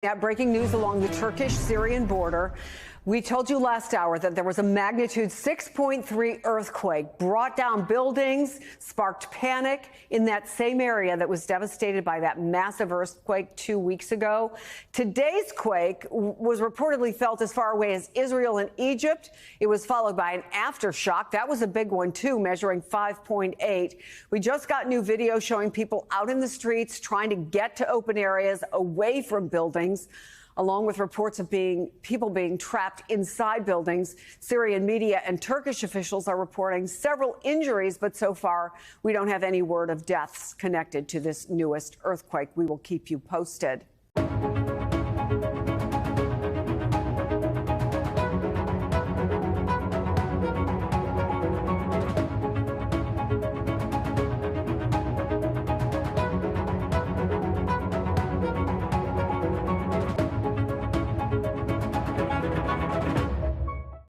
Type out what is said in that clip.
Yeah, breaking news along the Turkish-Syrian border. We told you last hour that there was a magnitude 6.3 earthquake, brought down buildings, sparked panic in that same area that was devastated by that massive earthquake 2 weeks ago. Today's quake was reportedly felt as far away as Israel and Egypt. It was followed by an aftershock. That was a big one, too, measuring 5.8. We just got new video showing people out in the streets trying to get to open areas away from buildings, along with reports of people being trapped inside buildings. Syrian media and Turkish officials are reporting several injuries, but so far we don't have any word of deaths connected to this newest earthquake. We will keep you posted.